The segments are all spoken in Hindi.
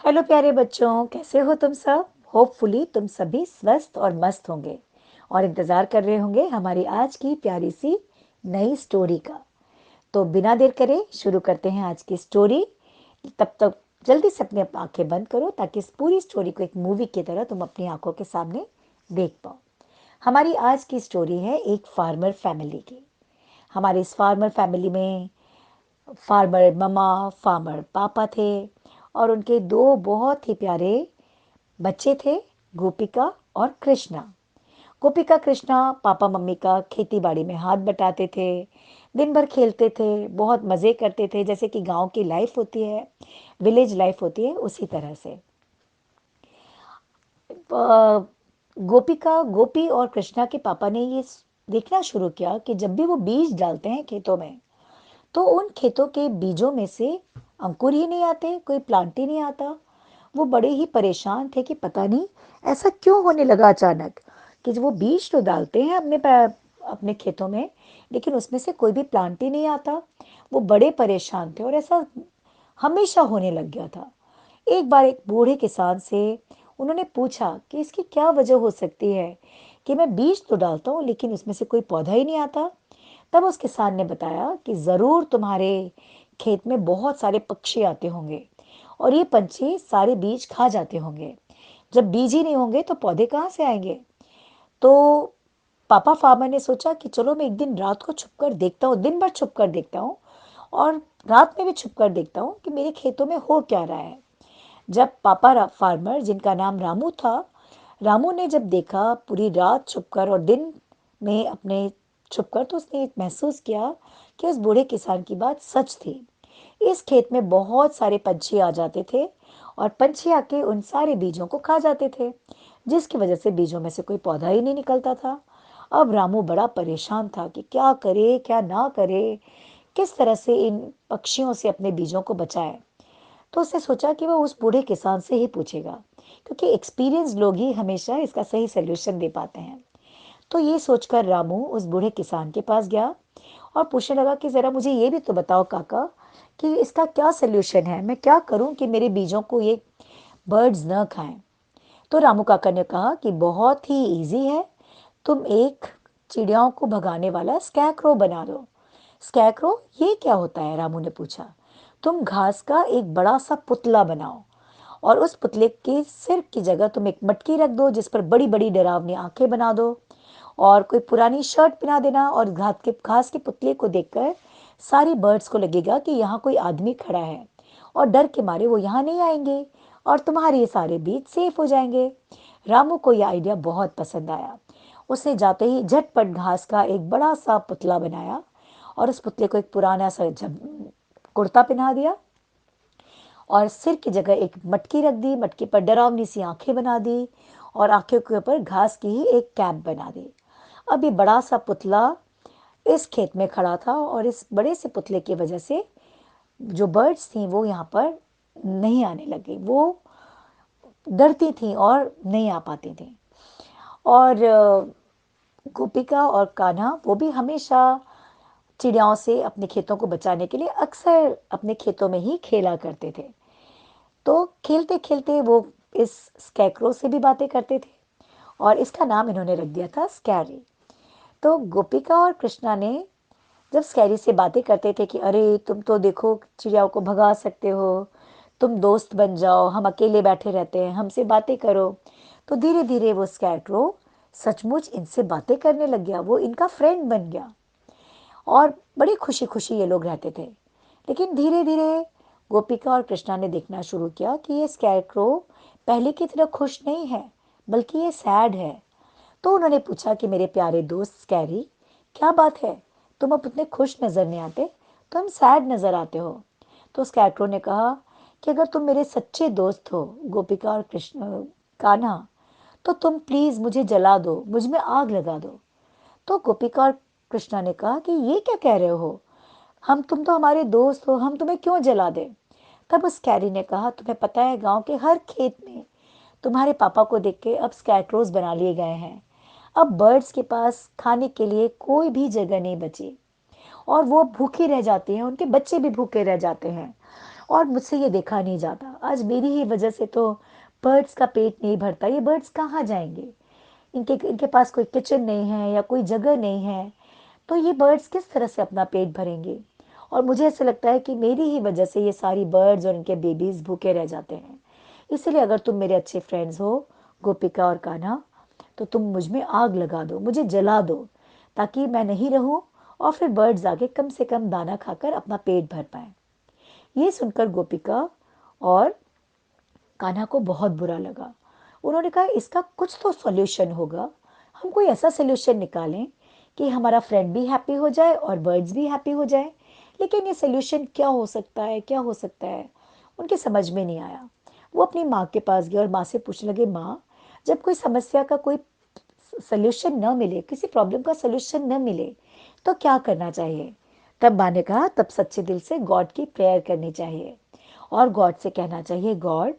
हेलो प्यारे बच्चों, कैसे हो तुम सब। होपफुली तुम सभी स्वस्थ और मस्त होंगे और इंतज़ार कर रहे होंगे हमारी आज की प्यारी सी नई स्टोरी का। तो बिना देर करे शुरू करते हैं आज की स्टोरी। तब तक जल्दी से अपनी आंखें बंद करो ताकि इस पूरी स्टोरी को एक मूवी की तरह तुम अपनी आंखों के सामने देख पाओ। हमारी आज की स्टोरी है एक फार्मर फैमिली की। हमारे इस फार्मर फैमिली में फार्मर ममा, फार्मर पापा थे और उनके दो बहुत ही प्यारे बच्चे थे, गोपिका और कृष्णा। गोपिका कृष्णा पापा मम्मी का खेती बाड़ी में हाथ बटाते थे, दिन भर खेलते थे, बहुत मज़े करते थे, जैसे कि गांव की लाइफ होती है, विलेज लाइफ होती है, उसी तरह से। गोपिका गोपी और कृष्णा के पापा ने ये देखना शुरू किया कि जब भी वो बीज डालते हैं खेतों में, तो उन खेतों के बीजों में से अंकुर ही नहीं आते, कोई प्लांट ही नहीं आता। वो बड़े ही परेशान थे कि पता नहीं ऐसा क्यों होने लगा अचानक, कि वो बीज तो डालते हैं अपने खेतों में, लेकिन उसमें से कोई भी प्लांट ही नहीं आता। वो बड़े परेशान थे और ऐसा हमेशा होने लग गया था। एक बार एक बूढ़े किसान से उन्होंने पूछा कि इसकी क्या वजह हो सकती है कि मैं बीज तो डालता हूँ लेकिन उसमें से कोई पौधा ही नहीं आता। तब उस किसान ने बताया कि ज़रूर तुम्हारे खेत में बहुत सारे पक्षी आते होंगे और ये पंछी सारे बीज खा जाते होंगे। जब बीज ही नहीं होंगे तो पौधे कहाँ से आएंगे। तो पापा फार्मर ने सोचा कि चलो मैं एक दिन रात को छुप कर देखता हूँ, दिन भर छुप कर देखता हूँ और रात में भी छुप कर देखता हूँ कि मेरे खेतों में हो क्या रहा है। जब पापा फार्मर, जिनका नाम रामू था, रामू ने जब देखा पूरी रात छुपकर और दिन में अपने छुपकर, तो उसने महसूस किया कि उस बूढ़े किसान की बात सच थी। इस खेत में बहुत सारे पंछी आ जाते थे और पंछी आके उन सारे बीजों को खा जाते थे, जिसकी वजह से बीजों में से कोई पौधा ही नहीं निकलता था। अब रामू बड़ा परेशान था कि क्या करे क्या ना करे, किस तरह से इन पक्षियों से अपने बीजों को बचाए। तो उसने सोचा कि वह उस बूढ़े किसान से ही पूछेगा, क्योंकि एक्सपीरियंस लोग ही हमेशा इसका सही सलूशन दे पाते हैं। तो ये सोचकर रामू उस बूढ़े किसान के पास गया और पूछने लगा कि ज़रा मुझे ये भी तो बताओ काका कि इसका क्या सलूशन है, मैं क्या करूं कि मेरे बीजों को ये बर्ड्स न खाएं। तो रामू काका ने कहा कि बहुत ही इजी है, तुम एक चिड़ियाओं को भगाने वाला स्कैकरो बना दो। स्कैकरो ये क्या होता है, रामू ने पूछा। तुम घास का एक बड़ा सा पुतला बनाओ और उस पुतले के सिर की जगह तुम एक मटकी रख दो जिस पर बड़ी बड़ी डरावनी आंखें बना दो और कोई पुरानी शर्ट पहना देना, और घास के पुतले को देखकर सारी बर्ड्स को लगेगा कि यहाँ कोई आदमी खड़ा है और डर के मारे वो यहाँ नहीं आएंगे और तुम्हारे ये सारे बीज सेफ हो जाएंगे। रामू को यह आइडिया बहुत पसंद आया। उसने जाते ही झटपट घास का एक बड़ा सा पुतला बनाया और उस पुतले को एक पुराना सा कुर्ता पहना दिया और सिर की जगह एक मटकी रख दी, मटकी पर डरावनी सी आंखें बना दी और आंखों के ऊपर घास की ही एक कैप बना दी। अब ये बड़ा सा पुतला इस खेत में खड़ा था और इस बड़े से पुतले की वजह से जो बर्ड्स थी वो यहाँ पर नहीं आने लगी, वो डरती थी और नहीं आ पाती थी। और गोपिका और कान्हा वो भी हमेशा चिड़ियाओं से अपने खेतों को बचाने के लिए अक्सर अपने खेतों में ही खेला करते थे। तो खेलते खेलते वो इस स्कैकरो से भी बातें करते थे और इसका नाम इन्होंने रख दिया था स्कैरी। तो गोपिका और कृष्णा ने जब स्कैरी से बातें करते थे कि अरे तुम तो देखो चिड़ियाओं को भगा सकते हो, तुम दोस्त बन जाओ, हम अकेले बैठे रहते हैं, हमसे बातें करो, तो धीरे धीरे वो स्कैटरो सचमुच इनसे बातें करने लग गया, वो इनका फ्रेंड बन गया और बड़ी खुशी खुशी ये लोग रहते थे। लेकिन धीरे धीरे गोपिका और कृष्णा ने देखना शुरू किया कि ये स्कैरक्रो पहले की तरह खुश नहीं है, बल्कि ये सैड है। तो उन्होंने पूछा कि मेरे प्यारे दोस्त स्कैरी, क्या बात है, तुम अब उतने खुश नजर नहीं आते, तुम सैड नजर आते हो। तो स्कैरक्रो ने कहा कि अगर तुम मेरे सच्चे दोस्त हो गोपिका और कृष्ण कान्हा, तो तुम प्लीज मुझे जला दो, मुझ में आग लगा दो। तो गोपिका और कृष्णा ने कहा कि ये क्या कह रहे हो, हम तुम तो हमारे दोस्त हो, हम तुम्हें क्यों जला दें। तब उस कैरी ने कहा, तुम्हें पता है गांव के हर खेत में तुम्हारे पापा को देख के अब स्कैटरोज बना लिए गए हैं। अब बर्ड्स के पास खाने के लिए कोई भी जगह नहीं बची और वो भूखे रह जाते हैं, उनके बच्चे भी भूखे रह जाते हैं और मुझसे ये देखा नहीं जाता। आज मेरी ही वजह से तो बर्ड्स का पेट नहीं भरता, ये बर्ड्स कहाँ जाएंगे, इनके इनके पास कोई किचन नहीं है या कोई जगह नहीं है, तो ये बर्ड्स किस तरह से अपना पेट भरेंगे। और मुझे ऐसा लगता है कि मेरी ही वजह से ये सारी बर्ड्स और इनके बेबीज भूखे रह जाते हैं। इसलिए अगर तुम मेरे अच्छे फ्रेंड्स हो, गोपिका और कान्हा, तो तुम मुझ में आग लगा दो, मुझे जला दो, ताकि मैं नहीं रहूं और फिर बर्ड्स आगे कम से कम दाना खाकर अपना पेट भर पाए। ये सुनकर गोपिका और कान्हा को बहुत बुरा लगा। उन्होंने कहा इसका कुछ तो सॉल्यूशन होगा, हम कोई ऐसा सॉल्यूशन निकालें कि हमारा फ्रेंड भी हैप्पी हो जाए और बर्ड्स भी हैप्पी हो जाए। लेकिन ये सॉल्यूशन क्या हो सकता है, क्या हो सकता है, उनके समझ में नहीं आया। वो अपनी माँ के पास गए और माँ से पूछने लगे, माँ, जब कोई समस्या का कोई सॉल्यूशन न मिले, किसी प्रॉब्लम का सॉल्यूशन न मिले, तो क्या करना चाहिए। तब माँ ने कहा, तब सच्चे दिल से गॉड की प्रेयर करनी चाहिए और गॉड से कहना चाहिए, गॉड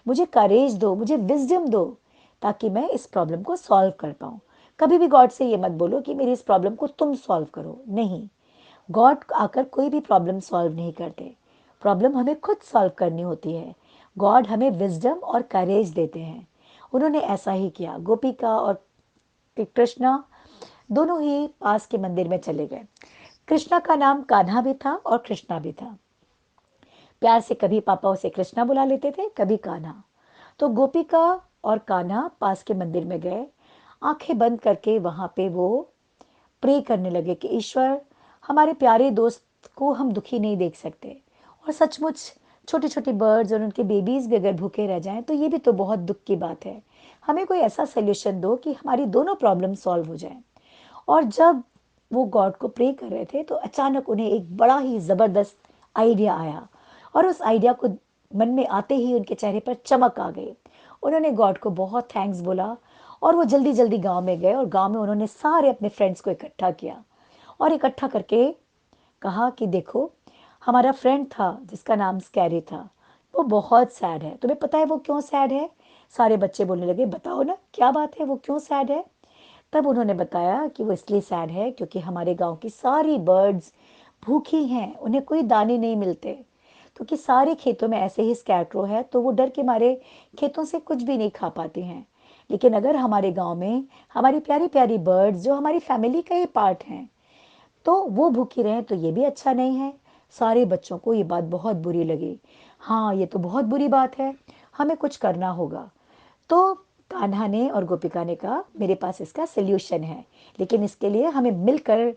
मुझे करेज दो, मुझे विजडम दो, ताकि मैं इस प्रॉब्लम को सॉल्व कर पाऊँ। कभी भी गॉड से ये मत बोलो कि मेरी इस प्रॉब्लम को तुम सॉल्व करो, नहीं। गॉड आकर कोई भी प्रॉब्लम सॉल्व नहीं करते, प्रॉब्लम हमें खुद सॉल्व करनी होती है। गॉड हमें विजडम और करेज देते हैं। उन्होंने ऐसा ही किया। गोपिका और कृष्णा दोनों ही पास के मंदिर में चले गए। कृष्णा का नाम कान्हा भी था और कृष्णा भी था। प्यार से कभी पापा उसे कृष्णा बुला लेते थे, कभी कान्हा। तो गोपिका और कान्हा पास के मंदिर में गए। आंखें बंद करके वहां पे वो प्रे करने लगे कि ईश्वर, हमारे प्यारे दोस्त को हम दुखी नहीं देख सकते, और सचमुच छोटे छोटे बर्ड्स और उनके बेबीज भी अगर भूखे रह जाएं तो ये भी तो बहुत दुख की बात है। हमें कोई ऐसा सोल्यूशन दो कि हमारी दोनों प्रॉब्लम सॉल्व हो जाए। और जब वो गॉड को प्रे कर रहे थे तो अचानक उन्हें एक बड़ा ही ज़बरदस्त आइडिया आया, और उस आइडिया को मन में आते ही उनके चेहरे पर चमक आ गई। उन्होंने गॉड को बहुत थैंक्स बोला और वो जल्दी जल्दी गांव में गए और गांव में उन्होंने सारे अपने फ्रेंड्स को इकट्ठा किया और इकट्ठा करके कहा कि देखो, हमारा फ्रेंड था जिसका नाम स्कैरी था, वो बहुत सैड है। तुम्हें पता है वो क्यों सैड है? सारे बच्चे बोलने लगे, बताओ ना क्या बात है, वो क्यों सैड है। तब उन्होंने बताया कि वो इसलिए सैड है क्योंकि हमारे गांव की सारी बर्ड्स भूखी हैं, उन्हें कोई दाने नहीं मिलते, क्योंकि सारे खेतों में ऐसे ही स्कैरक्रो है, तो वो डर के मारे खेतों से कुछ भी नहीं खा पाते हैं। लेकिन अगर हमारे गांव में हमारी प्यारी प्यारी बर्ड्स जो हमारी फैमिली का ही पार्ट हैं, तो वो भूखी रहें तो ये भी अच्छा नहीं है। सारे बच्चों को ये बात बहुत बुरी लगी। हाँ, ये तो बहुत बुरी बात है, हमें कुछ करना होगा। तो कान्हा ने और गोपिका ने कहा, मेरे पास इसका सल्यूशन है, लेकिन इसके लिए हमें मिलकर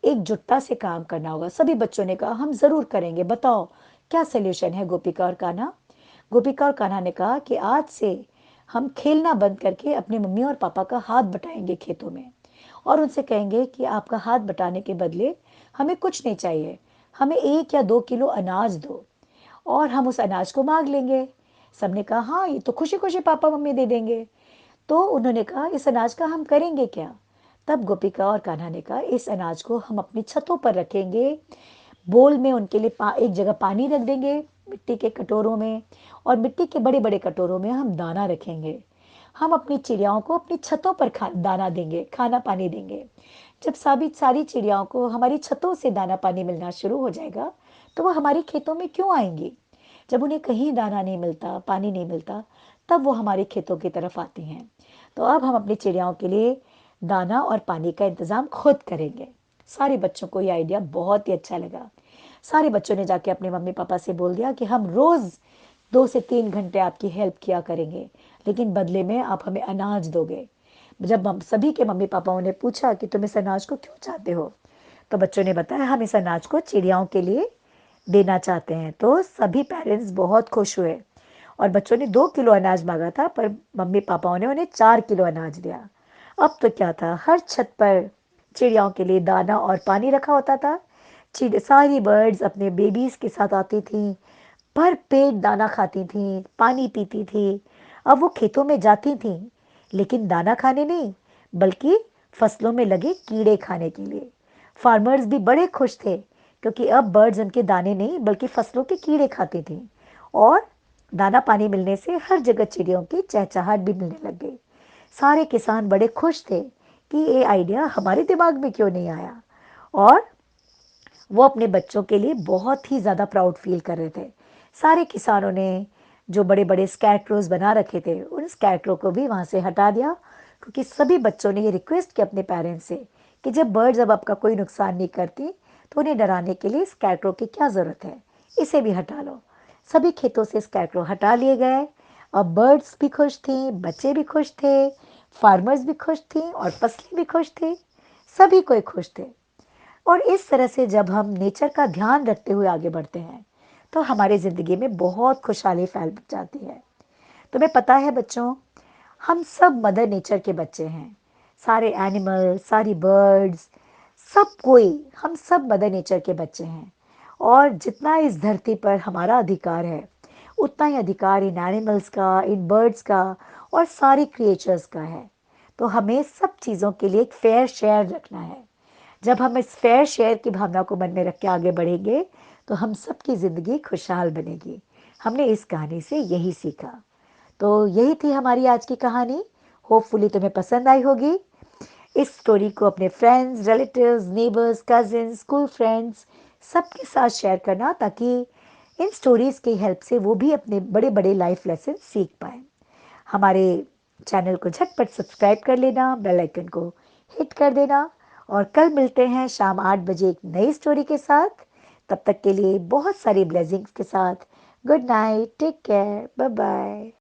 एकजुटता से काम करना होगा। सभी बच्चों ने कहा, हम जरूर करेंगे, बताओ क्या सल्यूशन है गोपिका और कान्हा। गोपिका और कान्हा ने कहा कि आज से हम खेलना बंद करके अपने मम्मी और पापा का हाथ बटाएंगे खेतों में, और उनसे कहेंगे कि आपका हाथ बटाने के बदले हमें कुछ नहीं चाहिए, हमें 1 या 2 किलो अनाज दो और हम उस अनाज को मांग लेंगे। सबने कहा, हाँ ये तो खुशी खुशी पापा मम्मी दे देंगे। तो उन्होंने कहा, इस अनाज का हम करेंगे क्या। तब गोपिका और कान्हा ने कहा, इस अनाज को हम अपनी छतों पर रखेंगे, बोल में उनके लिए एक जगह पानी रख देंगे, मिट्टी के कटोरों में, और मिट्टी के बड़े बड़े कटोरों में हम दाना रखेंगे। हम अपनी चिड़ियाओं को अपनी छतों पर दाना देंगे, खाना पानी देंगे। जब सारी सारी चिड़ियाओं को हमारी छतों से दाना पानी मिलना शुरू हो जाएगा, तो वो हमारे खेतों में क्यों आएंगी। जब उन्हें कहीं दाना नहीं मिलता, पानी नहीं मिलता, तब वो हमारे खेतों की तरफ आती हैं। तो अब हम अपनी चिड़ियाओं के लिए दाना और पानी का इंतज़ाम खुद करेंगे। सारे बच्चों को ये आइडिया बहुत ही अच्छा लगा। सारे बच्चों ने जाके अपने मम्मी पापा से बोल दिया कि हम रोज़ 2 से 3 घंटे आपकी हेल्प किया करेंगे, लेकिन बदले में आप हमें अनाज दोगे। जब हम सभी के मम्मी पापाओं ने पूछा कि तुम इस अनाज को क्यों चाहते हो, तो बच्चों ने बताया, हम इस अनाज को चिड़ियाओं के लिए देना चाहते हैं। तो सभी पेरेंट्स बहुत खुश हुए और बच्चों ने 2 किलो अनाज मांगा था, पर मम्मी पापाओं ने उन्हें 4 किलो अनाज दिया। अब तो क्या था, हर छत पर चिड़ियाओं के लिए दाना और पानी रखा होता था। चिड़ सारी बर्ड्स अपने बेबीज के साथ आती थीं, भर पेट दाना खाती थीं, पानी पीती थी। अब वो खेतों में जाती थीं, लेकिन दाना खाने नहीं, बल्कि फसलों में लगे कीड़े खाने के लिए। फार्मर्स भी बड़े खुश थे, क्योंकि अब बर्ड्स उनके दाने नहीं बल्कि फसलों के कीड़े खाती थीं, और दाना पानी मिलने से हर जगह चिड़ियों की चहचहाट भी मिलने लग गई। सारे किसान बड़े खुश थे कि ये आइडिया हमारे दिमाग में क्यों नहीं आया, और वो अपने बच्चों के लिए बहुत ही ज़्यादा प्राउड फील कर रहे थे। सारे किसानों ने जो बड़े बड़े स्कैरक्रोज बना रखे थे उन स्कैरक्रो को भी वहाँ से हटा दिया, क्योंकि सभी बच्चों ने ये रिक्वेस्ट की अपने पेरेंट्स से कि जब बर्ड्स अब आपका कोई नुकसान नहीं करती तो उन्हें डराने के लिए स्कैरक्रो की क्या ज़रूरत है, इसे भी हटा लो। सभी खेतों से स्कैरक्रो हटा लिए गए। अब बर्ड्स भी खुश थी, बच्चे भी खुश थे, फार्मर्स भी खुश थी और फसलें भी खुश थे, सभी कोई खुश थे। और इस तरह से जब हम नेचर का ध्यान रखते हुए आगे बढ़ते हैं तो हमारी ज़िंदगी में बहुत खुशहाली फैल जाती है। तुम्हें पता है बच्चों, हम सब मदर नेचर के बच्चे हैं। सारे एनिमल, सारी बर्ड्स, सब कोई, हम सब मदर नेचर के बच्चे हैं। और जितना इस धरती पर हमारा अधिकार है उतना ही अधिकार इन एनिमल्स का, इन बर्ड्स का और सारी क्रिएचर्स का है। तो हमें सब चीज़ों के लिए एक फेयर शेयर रखना है। जब हम इस फेयर शेयर की भावना को मन में रख के आगे बढ़ेंगे तो हम सबकी ज़िंदगी खुशहाल बनेगी। हमने इस कहानी से यही सीखा। तो यही थी हमारी आज की कहानी। होपफुली तुम्हें पसंद आई होगी। इस स्टोरी को अपने friends, relatives, neighbours, cousins, school friends सबके साथ शेयर करना, ताकि इन स्टोरीज की हेल्प से वो भी अपने बड़े बड़े लाइफ लेसन सीख पाए। हमारे चैनल को झटपट सब्सक्राइब कर लेना, बेल आइकन को हिट कर देना। और कल मिलते हैं शाम 8 बजे एक नई स्टोरी के साथ। तब तक के लिए बहुत सारी ब्लेसिंग्स के साथ good night, take care, bye bye.